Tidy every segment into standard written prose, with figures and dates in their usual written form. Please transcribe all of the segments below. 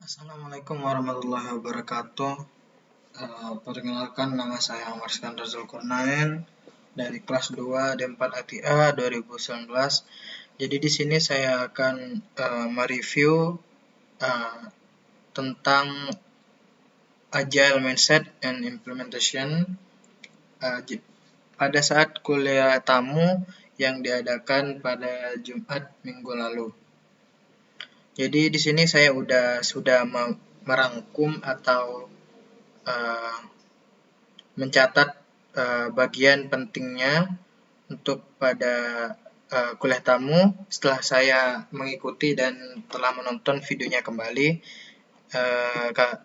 Assalamualaikum warahmatullahi wabarakatuh. Perkenalkan, nama saya Amar Skandar Zulkarnain dari kelas 2 D4 ATA 2019. Jadi di sini saya akan mereview tentang Agile Mindset and Implementation pada saat kuliah tamu yang diadakan pada Jumat minggu lalu. Jadi di sini saya sudah merangkum atau mencatat bagian pentingnya untuk pada kuliah tamu. Setelah saya mengikuti dan telah menonton videonya kembali,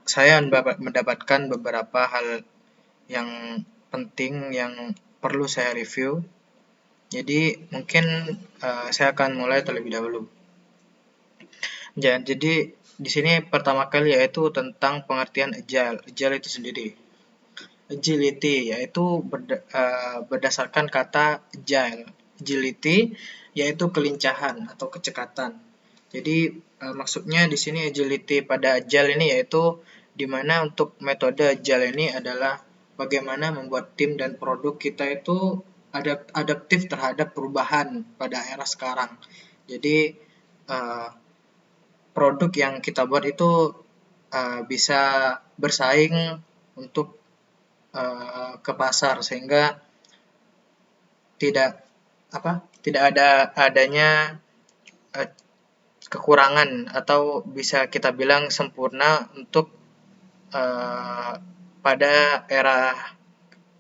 saya mendapatkan beberapa hal yang penting yang perlu saya review. Jadi mungkin saya akan mulai terlebih dahulu. Jadi di sini pertama kali yaitu tentang pengertian agile. Agile itu sendiri. Agility yaitu berdasarkan kata agile. Agility yaitu kelincahan atau kecekatan. Jadi maksudnya di sini agility pada agile ini yaitu di mana untuk metode agile ini adalah bagaimana membuat tim dan produk kita itu adaptif terhadap perubahan pada era sekarang. Jadi produk yang kita buat itu bisa bersaing untuk ke pasar, sehingga tidak adanya kekurangan atau bisa kita bilang sempurna untuk pada era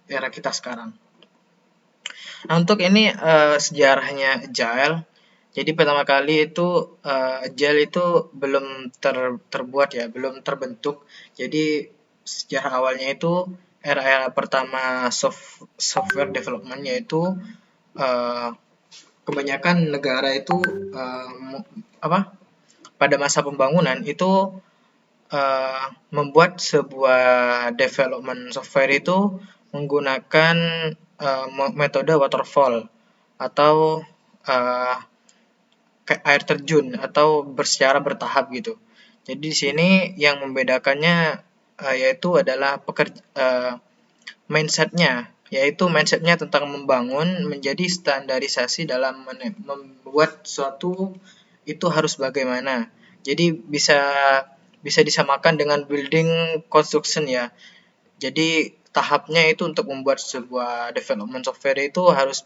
kita sekarang. Nah, untuk ini sejarahnya agile. Jadi pertama kali itu agile itu belum terbuat ya, belum terbentuk. Jadi sejarah awalnya itu era pertama software development, yaitu kebanyakan negara itu pada masa pembangunan itu membuat sebuah development software itu menggunakan metode waterfall atau air terjun atau secara bertahap gitu. Jadi di sini yang membedakannya yaitu adalah mindsetnya, yaitu mindsetnya tentang membangun menjadi standarisasi dalam membuat suatu itu harus bagaimana. Jadi bisa disamakan dengan building construction ya. Jadi tahapnya itu untuk membuat sebuah development software itu harus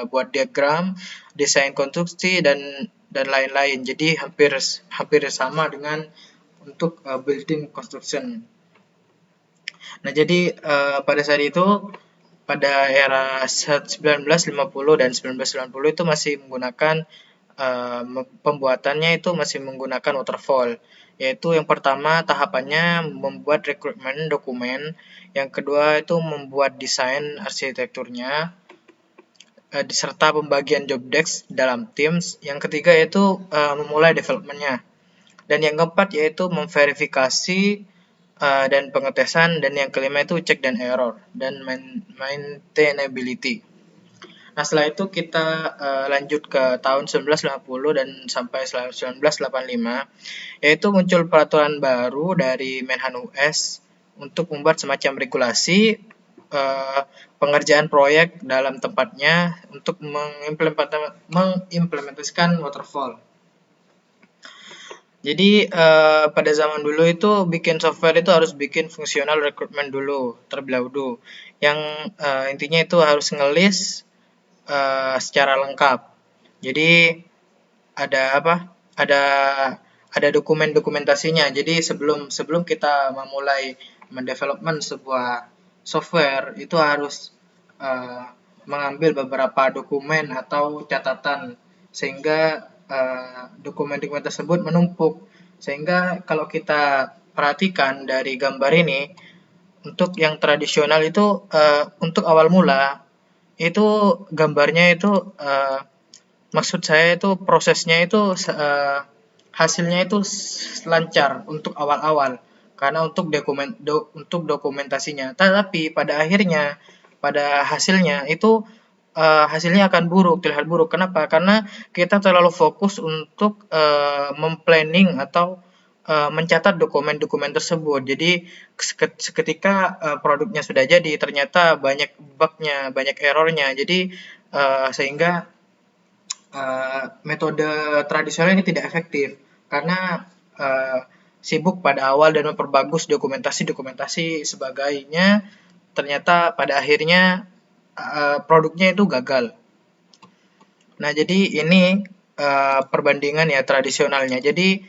buat diagram, desain konstruksi dan lain-lain. Jadi hampir sama dengan untuk building construction. Nah, jadi pada saat itu pada era 1950 dan 1990 itu masih menggunakan pembuatannya itu masih menggunakan waterfall, yaitu yang pertama tahapannya membuat rekrutmen dokumen, yang kedua itu membuat desain arsitekturnya, serta pembagian job desk dalam teams, yang ketiga yaitu memulai developmentnya, dan yang keempat yaitu memverifikasi dan pengetesan, dan yang kelima itu check dan error dan maintainability. Nah, setelah itu kita lanjut ke tahun 1950 dan sampai 1985, yaitu muncul peraturan baru dari Menhan US untuk membuat semacam regulasi pengerjaan proyek dalam tempatnya untuk mengimplementasikan waterfall. Jadi pada zaman dulu itu bikin software itu harus bikin fungsional recruitment dulu, terlebih dahulu. Yang intinya itu harus ngelis secara lengkap. Jadi ada dokumentasinya. Jadi sebelum kita memulai mendevelopment sebuah software itu harus mengambil beberapa dokumen atau catatan, sehingga dokumen-dokumen tersebut menumpuk. Sehingga kalau kita perhatikan dari gambar ini, untuk yang tradisional itu untuk awal mula itu gambarnya itu maksud saya itu prosesnya itu hasilnya itu lancar untuk awal-awal karena untuk dokumentasinya. Tapi pada akhirnya pada hasilnya itu hasilnya akan terlihat buruk. Kenapa? Karena kita terlalu fokus untuk memplanning atau mencatat dokumen-dokumen tersebut. Jadi seketika produknya sudah jadi, ternyata banyak bug-nya, banyak error-nya. Jadi sehingga metode tradisional ini tidak efektif karena sibuk pada awal dan memperbagus dokumentasi sebagainya, ternyata pada akhirnya produknya itu gagal. Nah, jadi ini perbandingan ya tradisionalnya. Jadi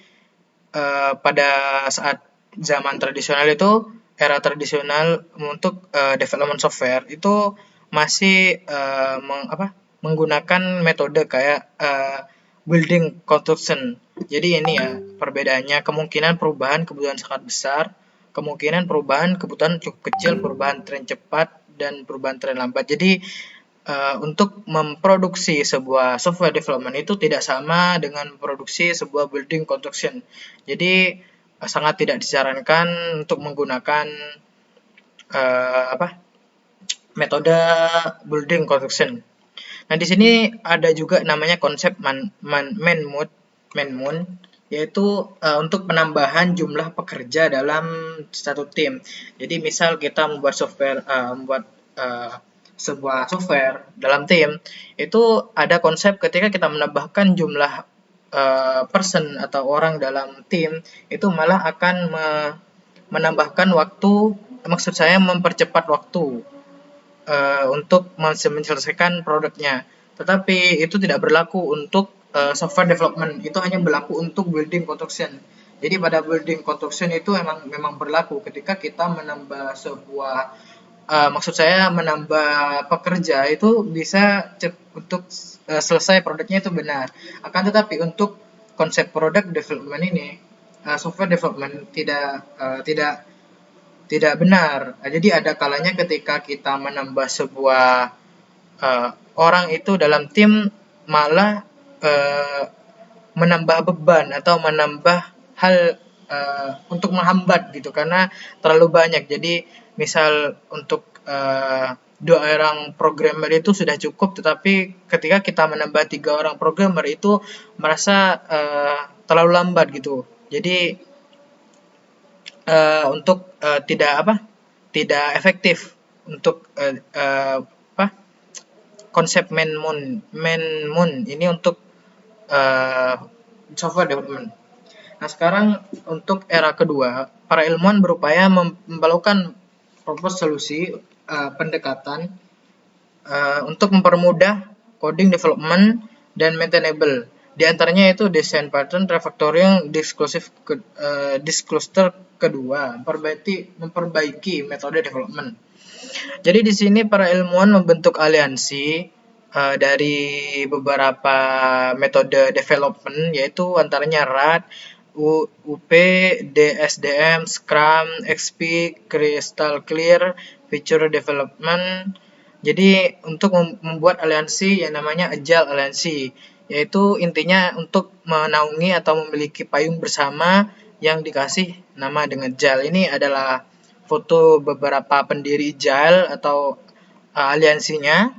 pada saat zaman tradisional itu, era tradisional untuk development software itu masih menggunakan metode kayak building construction. Jadi ini ya perbedaannya, kemungkinan perubahan kebutuhan sangat besar, kemungkinan perubahan kebutuhan cukup kecil, perubahan tren cepat, dan perubahan tren lambat. Jadi untuk memproduksi sebuah software development itu tidak sama dengan memproduksi sebuah building construction. Jadi sangat tidak disarankan untuk menggunakan metode building construction. Nah, di sini ada juga namanya konsep man moon, yaitu untuk penambahan jumlah pekerja dalam satu tim. Jadi misal kita membuat sebuah software dalam tim, itu ada konsep ketika kita menambahkan jumlah person atau orang dalam tim, itu malah akan menambahkan waktu, maksud saya mempercepat waktu untuk menyelesaikan produknya. Tetapi itu tidak berlaku untuk software development, itu hanya berlaku untuk building construction. Jadi pada building construction itu memang berlaku ketika kita menambah sebuah maksud saya menambah pekerja itu bisa untuk selesai produknya itu benar. Akan tetapi untuk konsep product development ini, software development tidak benar. Jadi ada kalanya ketika kita menambah sebuah orang itu dalam tim malah menambah beban atau menambah hal untuk menghambat gitu karena terlalu banyak. Jadi misal untuk 2 orang programmer itu sudah cukup, tetapi ketika kita menambah 3 orang programmer itu merasa terlalu lambat gitu. Jadi untuk tidak efektif untuk konsep man moon ini untuk software development. Nah, sekarang untuk era kedua, para ilmuwan berupaya memperlakukan propose solusi pendekatan untuk mempermudah coding development dan maintainable. Di antaranya itu design pattern, refactoring, disclosure kedua, memperbaiki metode development. Jadi di sini para ilmuwan membentuk aliansi dari beberapa metode development, yaitu antaranya RAD, UP, DSDM, Scrum, XP, Crystal Clear, Feature Development. Jadi untuk membuat aliansi yang namanya Agile Aliansi, yaitu intinya untuk menaungi atau memiliki payung bersama yang dikasih nama dengan Agile. Ini adalah foto beberapa pendiri Agile atau aliansinya.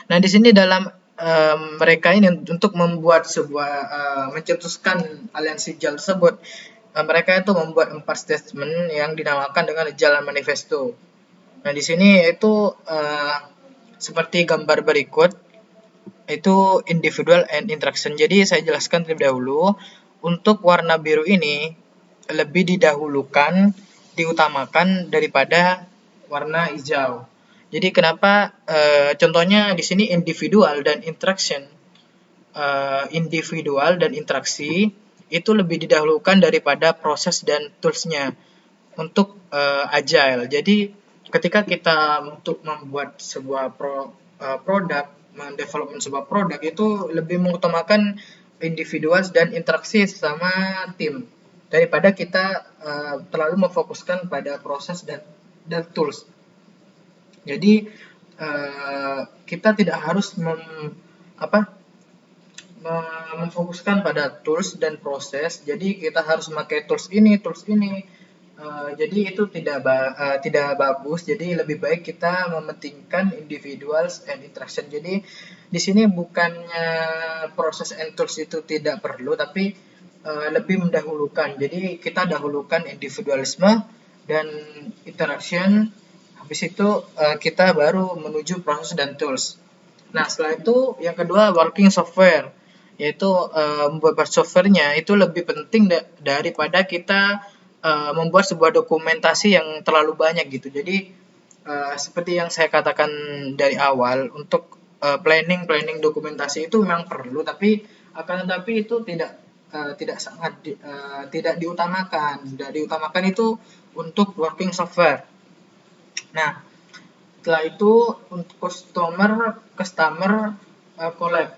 Nah, di sini dalam mereka ini untuk membuat sebuah mencetuskan aliansi Agile tersebut, mereka itu membuat 4 statement yang dinamakan dengan Agile Manifesto. Nah, di sini itu seperti gambar berikut, itu individual and interaction. Jadi saya jelaskan terlebih dahulu, untuk warna biru ini lebih diutamakan daripada warna hijau. Jadi kenapa? Contohnya di sini individual dan interaction, individual dan interaksi itu lebih didahulukan daripada proses dan toolsnya untuk agile. Jadi ketika kita untuk membuat sebuah produk, mendevelopment sebuah produk itu lebih mengutamakan individual dan interaksi sesama tim daripada kita terlalu memfokuskan pada proses dan tools. Jadi kita tidak harus memfokuskan pada tools dan proses. Jadi kita harus memakai tools ini. Jadi itu tidak bagus. Jadi lebih baik kita mementingkan individuals and interaction. Jadi di sini bukannya proses and tools itu tidak perlu, tapi lebih mendahulukan. Jadi kita dahulukan individualisme dan interaction. Habis itu kita baru menuju proses dan tools. Nah, setelah itu yang kedua working software, yaitu membuat softwarenya itu lebih penting daripada kita membuat sebuah dokumentasi yang terlalu banyak gitu. Jadi seperti yang saya katakan dari awal, untuk planning dokumentasi itu memang perlu, tapi akan tetapi itu tidak diutamakan. Tidak diutamakan itu untuk working software. Nah, setelah itu untuk customer collab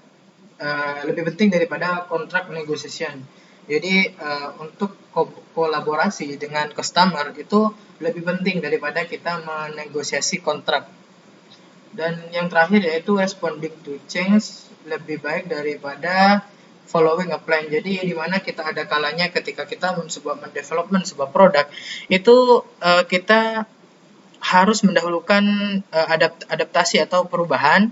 lebih penting daripada contract negotiation. Jadi untuk kolaborasi dengan customer itu lebih penting daripada kita menegosiasi kontrak. Dan yang terakhir yaitu responding to change lebih baik daripada following a plan. Jadi di mana kita ada kalanya ketika kita mendevelopment sebuah produk itu kita harus mendahulukan adaptasi atau perubahan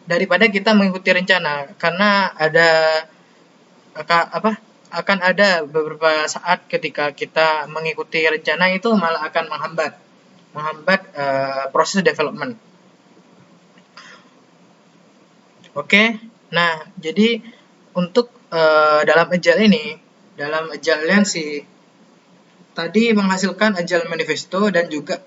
daripada kita mengikuti rencana, karena akan ada beberapa saat ketika kita mengikuti rencana itu malah akan menghambat proses development. Oke, nah jadi untuk dalam Agile Alliance tadi menghasilkan Agile Manifesto dan juga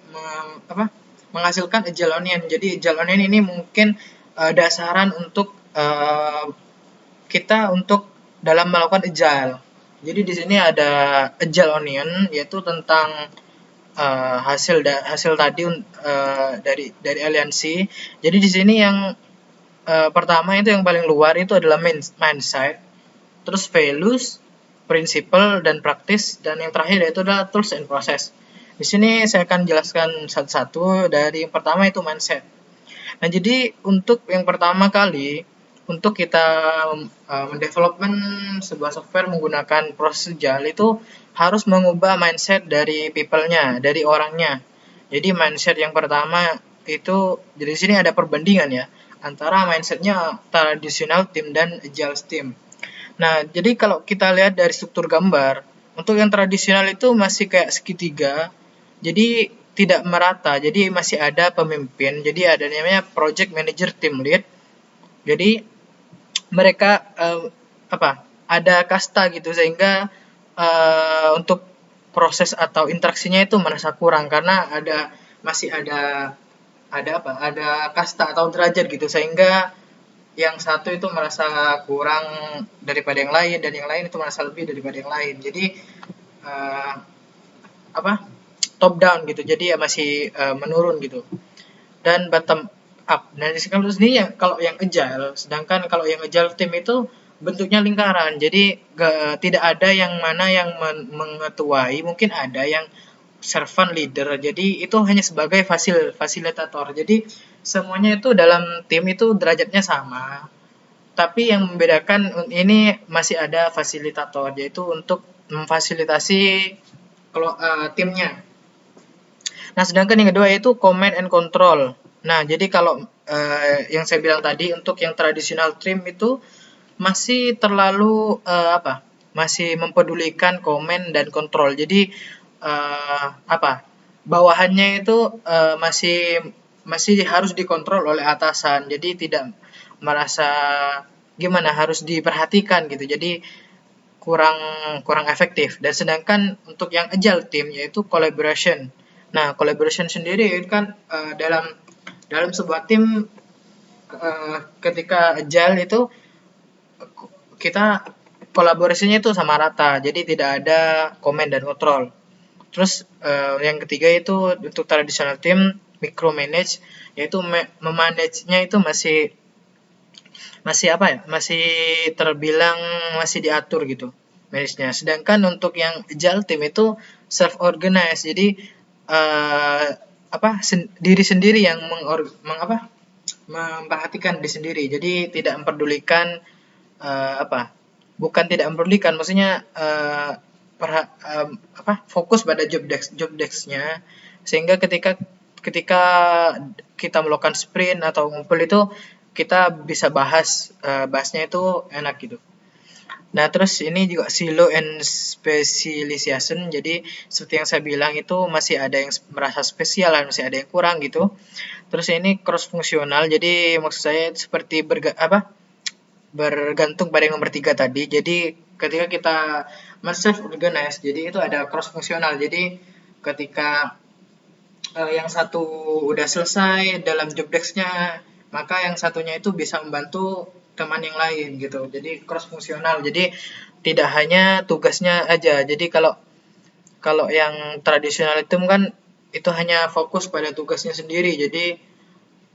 menghasilkan Agile Onion. Jadi Agile Onion ini mungkin dasaran untuk kita untuk dalam melakukan Agile. Jadi di sini ada Agile Onion, yaitu tentang hasil tadi dari aliansi. Jadi di sini yang pertama itu yang paling luar itu adalah mindset, terus values, principle dan practice, dan yang terakhir yaitu adalah tools and process. Di sini saya akan jelaskan satu-satu. Dari yang pertama itu mindset. Nah, jadi untuk yang pertama kali untuk kita mendevelopment sebuah software menggunakan proses Agile itu harus mengubah mindset dari people-nya, dari orangnya. Jadi mindset yang pertama itu, jadi di sini ada perbandingan ya antara mindsetnya tradisional team dan Agile team. Nah, jadi kalau kita lihat dari struktur gambar, untuk yang tradisional itu masih kayak segitiga, jadi tidak merata, jadi masih ada pemimpin, jadi ada namanya project manager, team lead. Jadi mereka ada kasta gitu, sehingga untuk proses atau interaksinya itu merasa kurang karena masih ada kasta atau derajat gitu, sehingga yang satu itu merasa kurang daripada yang lain dan yang lain itu merasa lebih daripada yang lain. Jadi top down gitu, jadi ya masih menurun gitu, dan bottom up. Nah, kalau sendiri kalau yang Agile, sedangkan kalau yang Agile team itu bentuknya lingkaran, jadi tidak ada yang mana yang mengetuai, mungkin ada yang servant leader, jadi itu hanya sebagai fasilitator. Jadi semuanya itu dalam tim itu derajatnya sama, tapi yang membedakan ini masih ada fasilitator, yaitu untuk memfasilitasi timnya. Nah, sedangkan yang kedua yaitu command and control. Nah, jadi kalau yang saya bilang tadi, untuk yang tradisional team itu masih terlalu masih mempedulikan command dan control. Jadi bawahannya itu masih harus dikontrol oleh atasan. Jadi tidak merasa harus diperhatikan gitu. Jadi kurang efektif. Dan sedangkan untuk yang Agile team yaitu collaboration. Nah, collaboration sendiri itu kan dalam sebuah tim ketika Agile itu kita kolaborasinya itu sama rata, jadi tidak ada command dan control. Terus yang ketiga itu untuk traditional team micromanage, yaitu memanage-nya itu masih terbilang masih diatur gitu manage-nya. Sedangkan untuk yang Agile team itu self organize, jadi diri sendiri yang memperhatikan diri sendiri, jadi tidak memperdulikan bukan tidak memperdulikan, maksudnya fokus pada job desk-nya, sehingga ketika kita melakukan sprint atau ngumpul itu kita bisa bahasnya itu enak gitu. Nah, terus ini juga silo and specialization. Jadi seperti yang saya bilang itu masih ada yang merasa spesial dan masih ada yang kurang gitu. Terus ini cross fungsional. Jadi maksud saya seperti bergantung pada yang nomor 3 tadi. Jadi ketika kita men-self organize, jadi itu ada cross fungsional. Jadi ketika yang satu udah selesai dalam job desk-nya, maka yang satunya itu bisa membantu teman yang lain gitu. Jadi cross fungsional. Jadi tidak hanya tugasnya aja. Jadi kalau kalau yang tradisional itu kan itu hanya fokus pada tugasnya sendiri. Jadi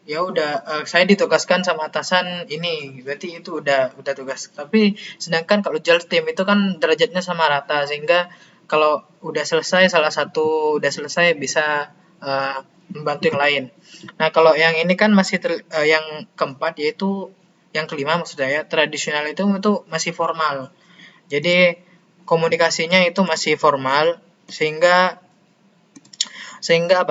ya udah saya ditugaskan sama atasan ini, berarti itu udah tugas. Tapi sedangkan kalau Agile team itu kan derajatnya sama rata, sehingga kalau udah selesai salah satu udah selesai bisa membantu yang lain. Nah, kalau yang ini kan masih yang keempat, yaitu yang kelima maksud saya, tradisional itu masih formal. Jadi komunikasinya itu masih formal, sehingga sehingga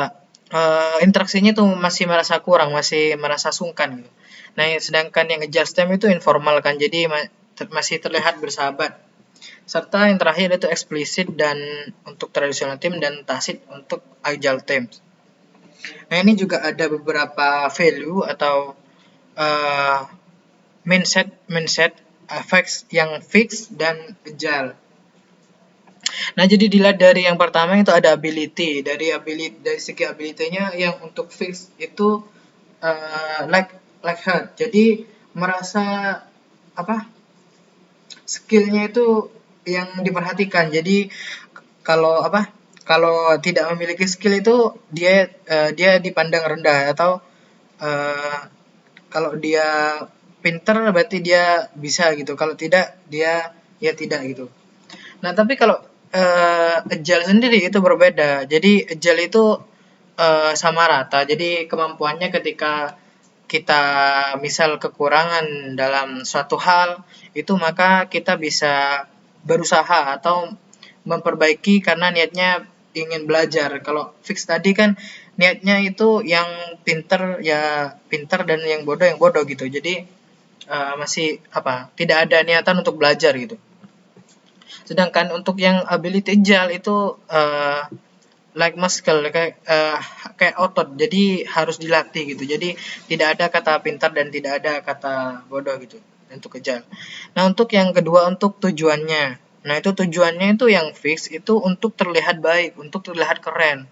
interaksinya tuh masih merasa kurang, masih merasa sungkan gitu. Nah, sedangkan yang Agile Team itu informal kan, jadi masih terlihat bersahabat. Serta yang terakhir itu eksplisit dan untuk tradisional team dan tacit untuk Agile Teams. Nah, ini juga ada beberapa value atau uh, mindset yang fix dan agile. Nah, jadi dilihat dari yang pertama itu ada ability. Dari segi ability-nya yang untuk fix itu like her. Jadi merasa apa? Skillnya itu yang diperhatikan. Jadi kalau Kalau tidak memiliki skill itu dia dipandang rendah, atau uh, kalau dia pinter berarti dia bisa gitu. Kalau tidak dia ya tidak gitu. Nah, tapi kalau Agile sendiri itu berbeda. Jadi Agile itu sama rata. Jadi kemampuannya ketika kita misal kekurangan dalam suatu hal, itu maka kita bisa berusaha atau memperbaiki karena niatnya ingin belajar. Kalau fix tadi kan niatnya itu yang pinter ya pinter dan yang bodoh gitu. Jadi masih tidak ada niatan untuk belajar gitu. Sedangkan untuk yang ability agile itu like muscle, kayak otot, jadi harus dilatih gitu. Jadi tidak ada kata pintar dan tidak ada kata bodoh gitu untuk agile. Nah, untuk yang kedua, untuk tujuannya. Nah, itu tujuannya itu yang fix itu untuk terlihat baik, untuk terlihat keren.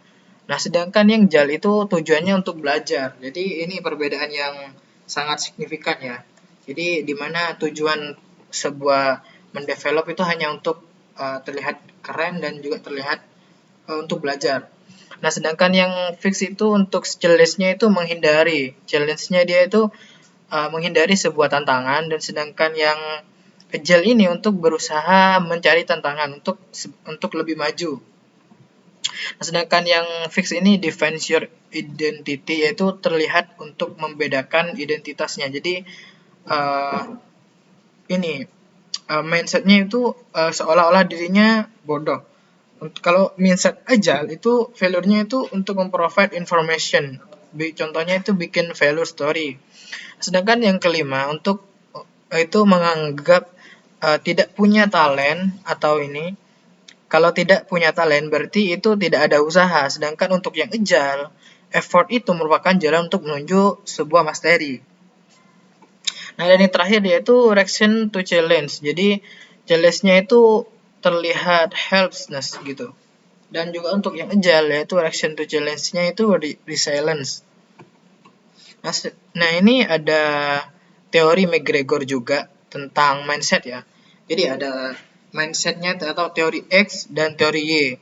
Nah, sedangkan yang agile itu tujuannya untuk belajar. Jadi ini perbedaan yang sangat signifikan ya. Jadi di mana tujuan sebuah mendevelop itu hanya untuk terlihat keren dan juga terlihat untuk belajar. Nah, sedangkan yang fix itu untuk challenge-nya itu menghindari. Challenge-nya dia itu menghindari sebuah tantangan, dan sedangkan yang agile ini untuk berusaha mencari tantangan untuk lebih maju. Nah, sedangkan yang fix ini define your identity, yaitu terlihat untuk membedakan identitasnya. Jadi ini mindsetnya itu seolah-olah dirinya bodoh. Kalau mindset agile itu value-nya itu untuk memprovide information. Contohnya itu bikin value story. Sedangkan yang kelima untuk itu menganggap tidak punya talent atau ini. Kalau tidak punya talent berarti itu tidak ada usaha. Sedangkan untuk yang agile, effort itu merupakan jalan untuk menuju sebuah mastery. Nah, dan yang terakhir yaitu reaction to challenge. Jadi challenge-nya itu terlihat helplessness gitu. Dan juga untuk yang agile yaitu reaction to challenge-nya itu resilience. Nah, ini ada teori McGregor juga tentang mindset ya. Jadi ada mindsetnya atau teori X dan teori Y.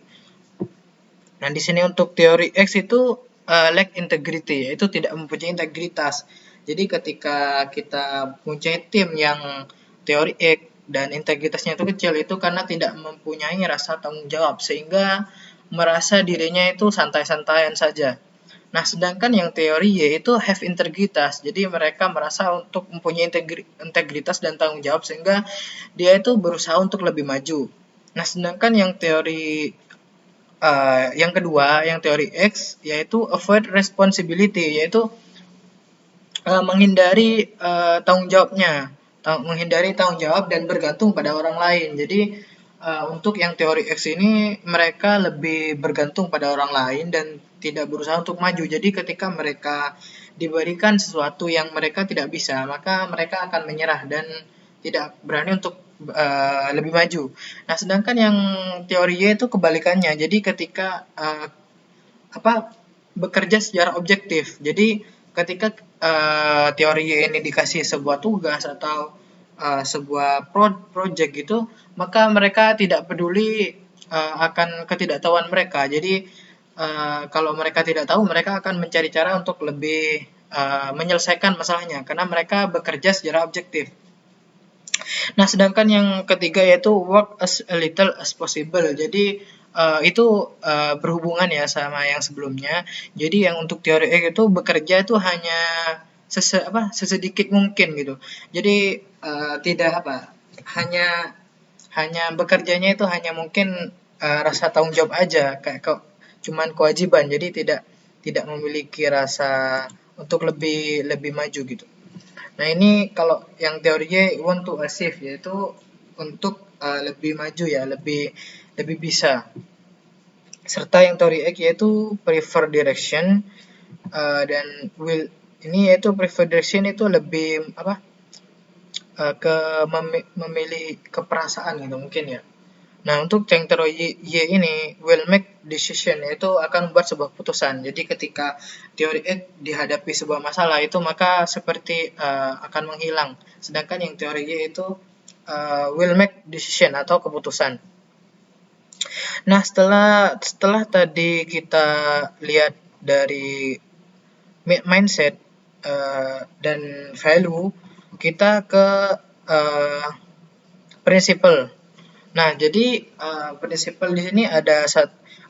Nah, di sini untuk teori X itu lack integrity, yaitu tidak mempunyai integritas. Jadi ketika kita mempunyai tim yang teori X dan integritasnya itu kecil, itu karena tidak mempunyai rasa tanggung jawab, sehingga merasa dirinya itu santai-santaian saja. Nah, sedangkan yang teori Y itu have integritas, jadi mereka merasa untuk mempunyai integritas dan tanggung jawab, sehingga dia itu berusaha untuk lebih maju. Nah, sedangkan yang teori yang kedua, yang teori X, yaitu avoid responsibility, yaitu menghindari tanggung jawabnya. menghindari tanggung jawab dan bergantung pada orang lain. Jadi untuk yang teori X ini mereka lebih bergantung pada orang lain dan tidak berusaha untuk maju. Jadi ketika mereka diberikan sesuatu yang mereka tidak bisa, maka mereka akan menyerah dan tidak berani untuk lebih maju. Nah, sedangkan yang teori Y itu kebalikannya. Jadi ketika bekerja secara objektif. Jadi ketika teori Y ini dikasih sebuah tugas atau sebuah project gitu, maka mereka tidak peduli akan ketidaktahuan mereka. Jadi kalau mereka tidak tahu, mereka akan mencari cara untuk lebih menyelesaikan masalahnya karena mereka bekerja secara objektif. Nah, sedangkan yang ketiga yaitu work as little as possible. Jadi itu berhubungan ya sama yang sebelumnya. Jadi yang untuk teori X itu bekerja itu hanya sesedikit mungkin gitu. Jadi tidak hanya bekerjanya itu hanya mungkin rasa tanggung jawab aja kayak cuman kewajiban. Jadi tidak memiliki rasa untuk lebih maju gitu. Nah, ini kalau yang teorinya want to achieve, yaitu untuk lebih maju ya, lebih bisa. Serta yang teori X yaitu prefer direction dan will, ini yaitu prefer direction itu lebih ke memilih keperasaan gitu mungkin ya. Nah, untuk yang teori Y ini will make decision, yaitu akan membuat sebuah putusan. Jadi ketika teori X dihadapi sebuah masalah itu maka seperti akan menghilang. Sedangkan yang teori Y itu will make decision atau keputusan. Nah, setelah tadi kita lihat dari mindset dan value, kita ke principle. Nah, jadi prinsipal di sini ada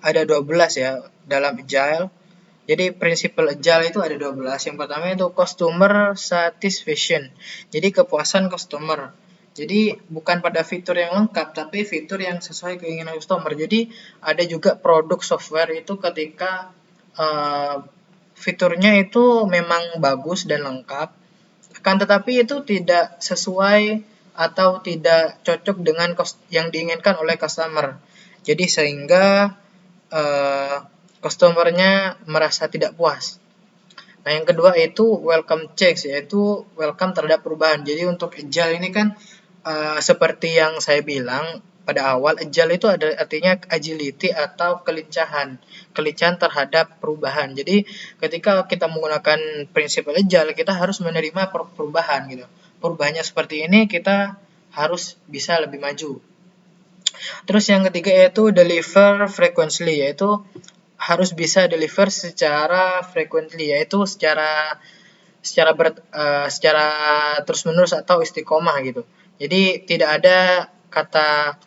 12 ya dalam agile. Jadi prinsipal agile itu ada 12. Yang pertama itu customer satisfaction. Jadi kepuasan customer. Jadi bukan pada fitur yang lengkap, tapi fitur yang sesuai keinginan customer. Jadi ada juga produk software itu ketika fiturnya itu memang bagus dan lengkap, akan tetapi itu tidak sesuai atau tidak cocok dengan yang diinginkan oleh customer. Jadi sehingga customernya merasa tidak puas. Nah, yang kedua itu welcome change, yaitu welcome terhadap perubahan. Jadi untuk agile ini kan seperti yang saya bilang pada awal, agile itu artinya agility atau kelincahan terhadap perubahan. Jadi ketika kita menggunakan prinsip agile, kita harus menerima perubahan gitu. Perubahannya seperti ini, kita harus bisa lebih maju. Terus yang ketiga yaitu deliver frequently, yaitu harus bisa deliver secara frequently, yaitu secara terus-menerus atau istiqomah gitu. Jadi tidak ada kata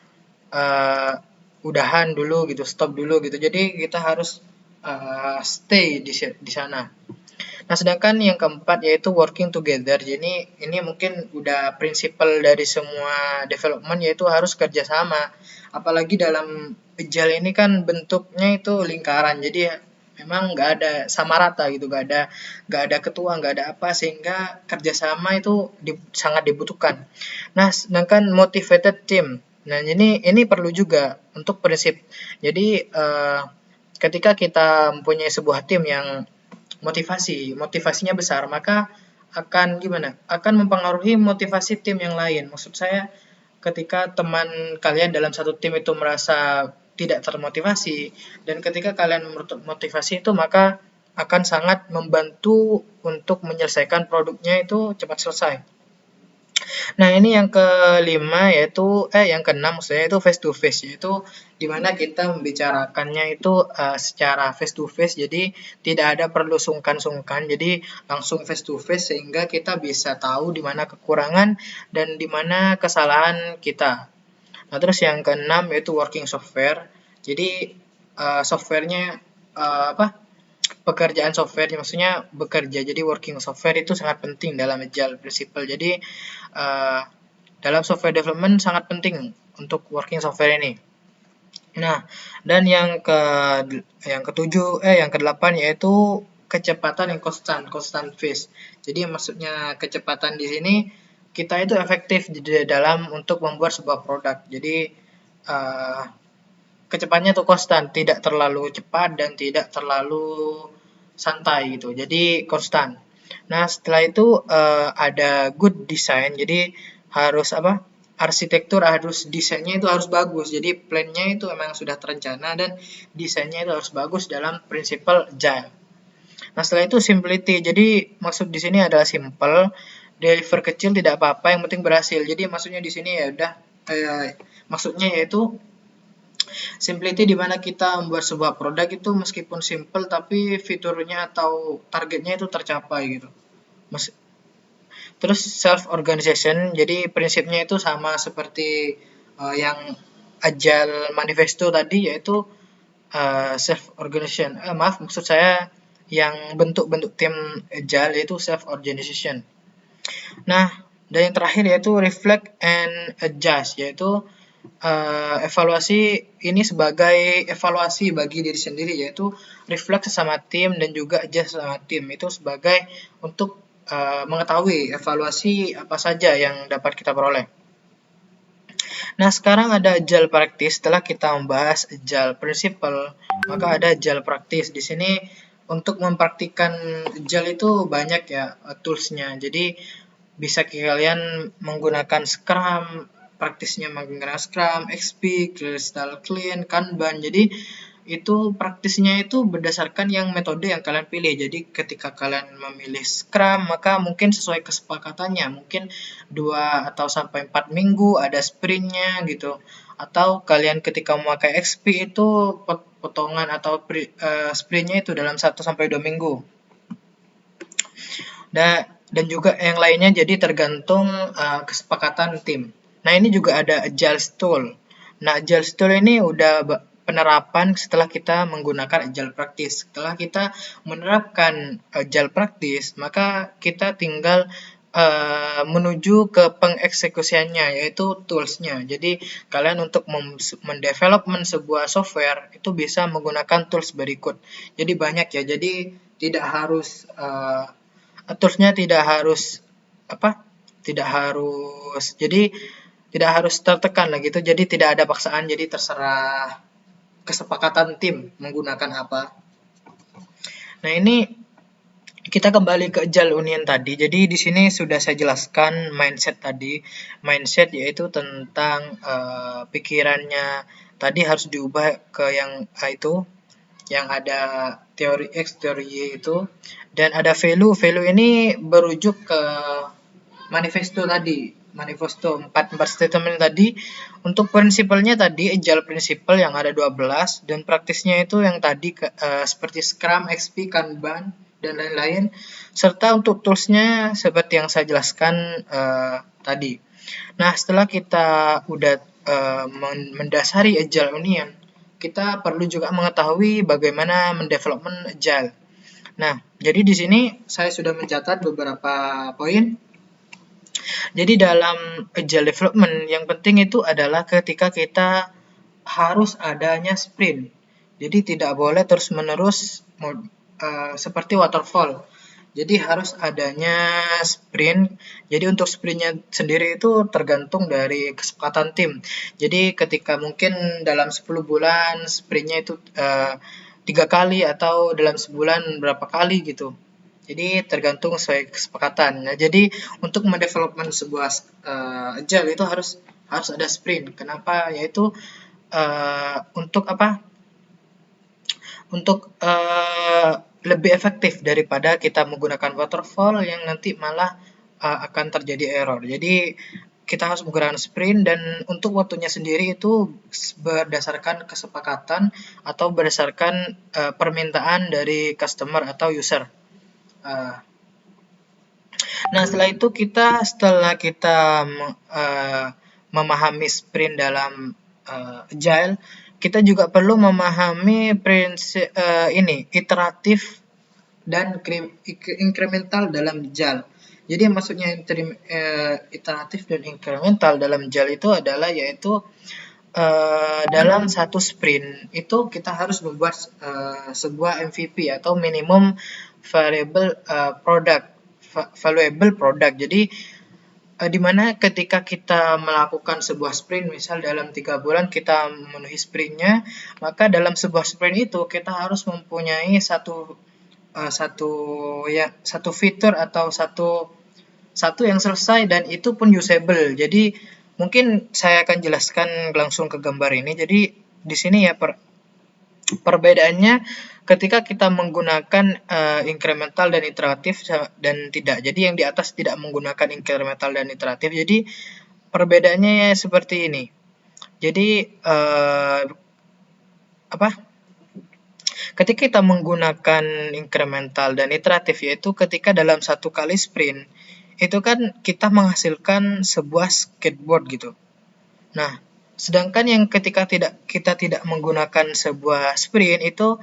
udahan dulu gitu, stop dulu gitu. Jadi kita harus stay di sana. Nah, sedangkan yang keempat yaitu working together. Jadi ini mungkin udah prinsipal dari semua development, yaitu harus kerjasama. Apalagi dalam agile ini kan bentuknya itu lingkaran. Jadi memang nggak ada sama rata gitu, nggak ada ketua, nggak ada apa, sehingga kerjasama itu sangat dibutuhkan. Nah, sedangkan motivated team. Nah, ini perlu juga untuk prinsip. Jadi ketika kita mempunyai sebuah tim yang motivasinya besar, maka akan mempengaruhi motivasi tim yang lain. Maksud saya, ketika teman kalian dalam satu tim itu merasa tidak termotivasi, dan ketika kalian motivasi itu, maka akan sangat membantu untuk menyelesaikan produknya itu cepat selesai. Nah, ini yang kelima yaitu yang keenam maksudnya itu face to face, yaitu dimana kita membicarakannya itu secara face to face, jadi tidak ada perlu sungkan-sungkan, jadi langsung face to face sehingga kita bisa tahu di mana kekurangan dan di mana kesalahan kita. Nah, terus yang keenam yaitu working software. Jadi softwarenya pekerjaan software, maksudnya bekerja. Jadi working software itu sangat penting dalam agile principle. Jadi dalam software development sangat penting untuk working software ini. Nah, dan yang kedelapan yaitu kecepatan yang constant pace. Jadi maksudnya kecepatan di sini kita itu efektif di dalam untuk membuat sebuah produk. Jadi kecepatannya itu konstan, tidak terlalu cepat dan tidak terlalu santai gitu. Jadi konstan. Nah, setelah itu ada good design. Jadi harus apa? Arsitektur harus desainnya itu harus bagus. Jadi plan-nya itu memang sudah terencana dan desainnya itu harus bagus dalam prinsipal agile. Nah, setelah itu simplicity. Jadi maksud di sini adalah simple, deliver kecil tidak apa-apa, yang penting berhasil. Jadi maksudnya di sini ya udah maksudnya yaitu simplicity di mana kita membuat sebuah produk itu meskipun simple tapi fiturnya atau targetnya itu tercapai gitu. Terus self organization, jadi prinsipnya itu sama seperti yang Agile Manifesto tadi, yaitu self organization. Maaf, maksud saya yang bentuk-bentuk tim Agile yaitu self organization. Nah, dan yang terakhir yaitu reflect and adjust, yaitu evaluasi ini sebagai evaluasi bagi diri sendiri, yaitu reflect sesama tim dan juga adjust sesama tim, itu sebagai untuk mengetahui evaluasi apa saja yang dapat kita peroleh. Nah, sekarang ada agile practice. Setelah kita membahas agile principle, maka ada agile practice. Di sini untuk mempraktikkan agile itu banyak ya toolsnya. Jadi bisa kalian menggunakan Scrum, praktisnya menggunakan Scrum, XP, Crystal Clean, Kanban. Jadi itu praktisnya itu berdasarkan yang metode yang kalian pilih. Jadi ketika kalian memilih Scrum, maka mungkin sesuai kesepakatannya, mungkin 2 atau sampai 4 minggu ada sprintnya gitu. Atau kalian ketika memakai XP itu potongan atau sprintnya itu dalam 1 sampai 2 minggu. Dan juga yang lainnya, jadi tergantung kesepakatan tim. Nah, ini juga ada Agile Tool. Nah, Agile Tool ini udah penerapan setelah kita menggunakan Agile Practice. Setelah kita menerapkan Agile Practice, maka kita tinggal menuju ke pengeksekusiannya, yaitu toolsnya. Jadi kalian untuk mendevelopment sebuah software itu bisa menggunakan tools berikut. Jadi banyak ya. Jadi tidak harus toolsnya tidak harus jadi tidak harus tertekan lah gitu. Jadi tidak ada paksaan. Jadi terserah kesepakatan tim menggunakan apa. Nah, ini kita kembali ke Agile Union tadi. Jadi di sini sudah saya jelaskan mindset tadi. Mindset yaitu tentang pikirannya tadi harus diubah ke yang itu, yang ada teori X, teori Y itu. Dan ada value. Value ini berujuk ke manifesto tadi. Manifesto 4 statement tadi. Untuk prinsipalnya tadi Agile Principle yang ada 12, dan praktisnya itu yang tadi seperti Scrum, XP, Kanban dan lain-lain, serta untuk toolsnya seperti yang saya jelaskan tadi. Nah, setelah kita udah mendasari Agile Union, kita perlu juga mengetahui bagaimana mendevelopment Agile. Nah, jadi di sini saya sudah mencatat beberapa poin. Jadi dalam Agile Development yang penting itu adalah ketika kita harus adanya sprint. Jadi tidak boleh terus-menerus seperti waterfall. Jadi harus adanya sprint. Jadi untuk sprintnya sendiri itu tergantung dari kesepakatan tim. Jadi ketika mungkin dalam 10 bulan sprintnya itu 3 kali atau dalam sebulan berapa kali gitu. Jadi tergantung sesuai kesepakatan. Nah, jadi untuk mendevelopment sebuah agile itu harus ada sprint. Kenapa? Yaitu untuk apa? Untuk lebih efektif daripada kita menggunakan waterfall yang nanti malah akan terjadi error. Jadi kita harus menggunakan sprint, dan untuk waktunya sendiri itu berdasarkan kesepakatan atau berdasarkan permintaan dari customer atau user. Nah, setelah kita memahami sprint dalam Agile, kita juga perlu memahami prinsip iteratif dan incremental dalam Agile. Jadi maksudnya iteratif dan incremental dalam Agile itu adalah yaitu dalam satu sprint itu kita harus membuat sebuah MVP atau minimum valuable product. Jadi dimana ketika kita melakukan sebuah sprint, misal dalam 3 bulan kita memenuhi sprintnya, maka dalam sebuah sprint itu kita harus mempunyai satu fitur atau satu yang selesai dan itu pun usable. Jadi mungkin saya akan jelaskan langsung ke gambar ini. Jadi di sini ya perbedaannya ketika kita menggunakan incremental dan iteratif dan tidak. Jadi yang di atas tidak menggunakan incremental dan iteratif. Jadi perbedaannya ya seperti ini. Jadi ketika kita menggunakan incremental dan iteratif, yaitu ketika dalam satu kali sprint itu kan kita menghasilkan sebuah skateboard gitu. Nah, sedangkan yang ketika kita tidak menggunakan sebuah sprint itu,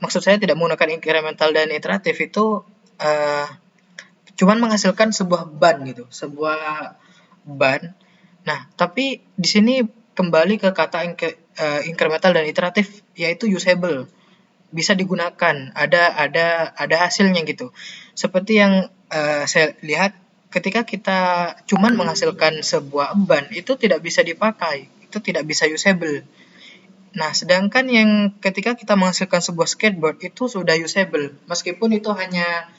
maksud saya tidak menggunakan incremental dan iteratif itu cuman menghasilkan sebuah ban gitu, sebuah ban. Nah, tapi di sini kembali ke kata incremental dan iteratif, yaitu usable, bisa digunakan, ada hasilnya gitu. Seperti yang saya lihat, ketika kita cuman menghasilkan sebuah ban itu tidak bisa dipakai, itu tidak bisa usable. Nah, sedangkan yang ketika kita menghasilkan sebuah skateboard itu sudah usable, meskipun itu hanya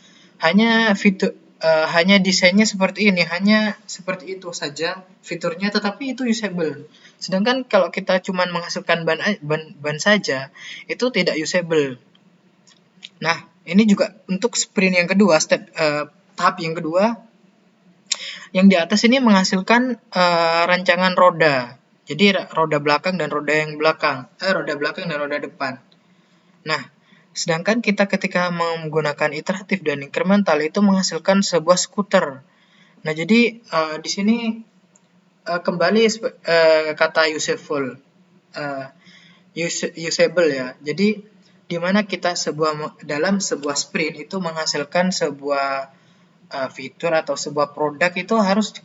fitur hanya desainnya seperti ini, hanya seperti itu saja fiturnya, tetapi itu usable. Sedangkan kalau kita cuman menghasilkan ban saja, itu tidak usable. Nah, ini juga untuk sprint yang kedua, tahap yang kedua, yang di atas ini menghasilkan rancangan roda. Jadi roda belakang dan roda belakang dan roda depan. Nah, sedangkan kita ketika menggunakan iteratif dan incremental itu menghasilkan sebuah skuter. Nah, jadi di sini kembali kata useful, usable ya. Jadi di mana kita dalam sebuah sprint itu menghasilkan sebuah fitur atau sebuah produk itu harus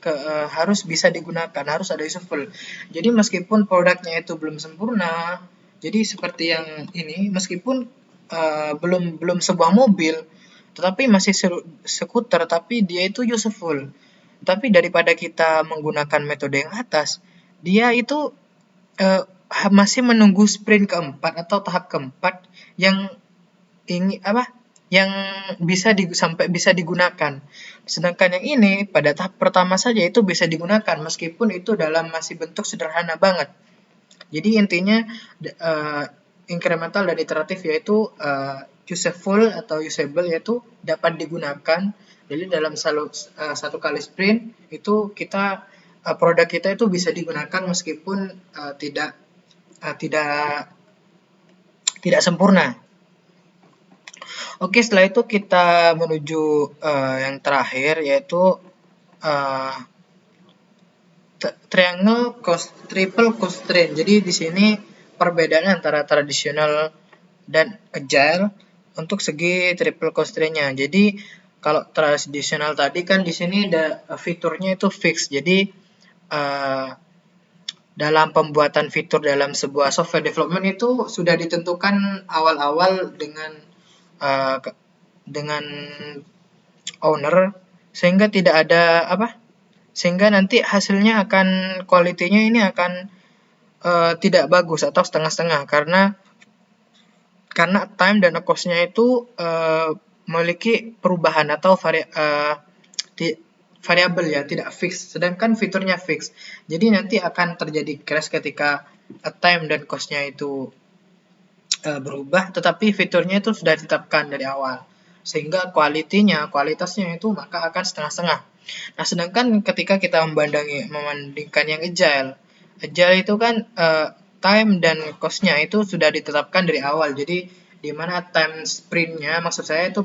bisa digunakan, harus ada useful. Jadi meskipun produknya itu belum sempurna, jadi seperti yang ini, meskipun belum sebuah mobil, tetapi masih skuter, tapi dia itu useful. Tapi daripada kita menggunakan metode yang atas, dia itu masih menunggu sprint keempat atau tahap keempat yang sampai bisa digunakan. Sedangkan yang ini pada tahap pertama saja itu bisa digunakan meskipun itu dalam masih bentuk sederhana banget. Jadi intinya incremental dan iteratif yaitu useful atau usable, yaitu dapat digunakan. Jadi dalam satu kali sprint itu produk kita itu bisa digunakan meskipun tidak sempurna. Oke, setelah itu kita menuju yang terakhir, yaitu triple constraint. Jadi di sini perbedaan antara tradisional dan agile untuk segi triple constraint-nya. Jadi kalau tradisional tadi kan di sini ada fiturnya itu fix. Jadi dalam pembuatan fitur dalam sebuah software development itu sudah ditentukan awal-awal dengan owner, sehingga tidak ada sehingga nanti hasilnya quality-nya ini akan tidak bagus atau setengah-setengah karena time dan cost-nya itu memiliki perubahan atau variabel ya, tidak fix, sedangkan fiturnya fix. Jadi nanti akan terjadi crash ketika time dan cost-nya itu berubah, tetapi fiturnya itu sudah ditetapkan dari awal, sehingga kualitasnya itu maka akan setengah-setengah. Nah, sedangkan ketika kita membandingkan yang agile itu kan time dan cost-nya itu sudah ditetapkan dari awal. Jadi di mana time sprint-nya, maksud saya itu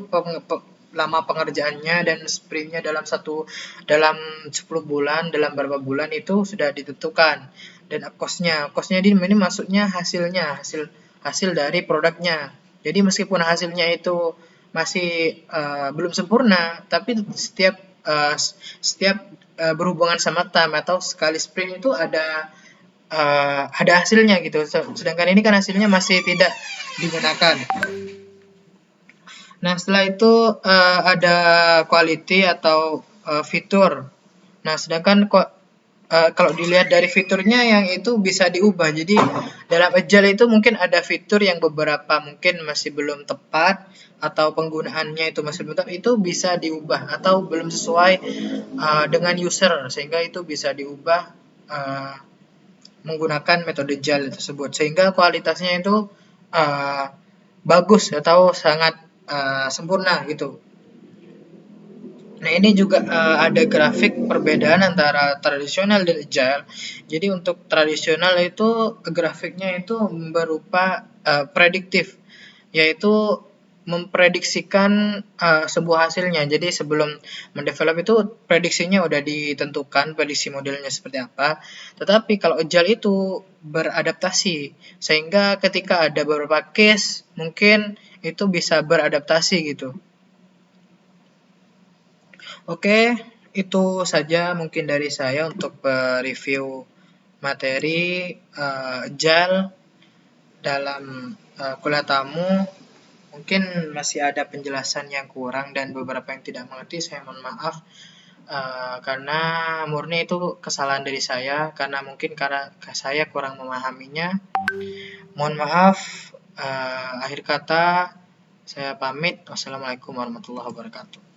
lama pengerjaannya dan sprint-nya dalam 10 bulan, dalam berapa bulan itu sudah ditentukan. Dan cost-nya ini maksudnya hasil dari produknya. Jadi meskipun hasilnya itu masih belum sempurna, tapi setiap berhubungan sama time atau sekali sprint itu ada hasilnya gitu. Sedangkan ini kan hasilnya masih tidak digunakan. Nah, setelah itu ada quality atau fitur. Nah, sedangkan kalau dilihat dari fiturnya yang itu bisa diubah. Jadi dalam Agile itu mungkin ada fitur yang beberapa mungkin masih belum tepat atau penggunaannya itu masih belum tepat, itu bisa diubah atau belum sesuai dengan user, sehingga itu bisa diubah menggunakan metode Agile tersebut, sehingga kualitasnya itu bagus atau sangat sempurna gitu. Nah, ini juga ada grafik perbedaan antara tradisional dan agile. Jadi untuk tradisional itu grafiknya itu berupa prediktif, yaitu memprediksikan sebuah hasilnya. Jadi sebelum mendevelop itu prediksinya udah ditentukan, prediksi modelnya seperti apa. Tetapi kalau agile itu beradaptasi, sehingga ketika ada beberapa case mungkin itu bisa beradaptasi gitu. Oke, itu saja mungkin dari saya untuk review materi JAL dalam kuliah tamu. Mungkin masih ada penjelasan yang kurang dan beberapa yang tidak mengerti, saya mohon maaf. Karena murni itu kesalahan dari saya, karena mungkin karena saya kurang memahaminya. Mohon maaf. Akhir kata, saya pamit. Wassalamualaikum warahmatullahi wabarakatuh.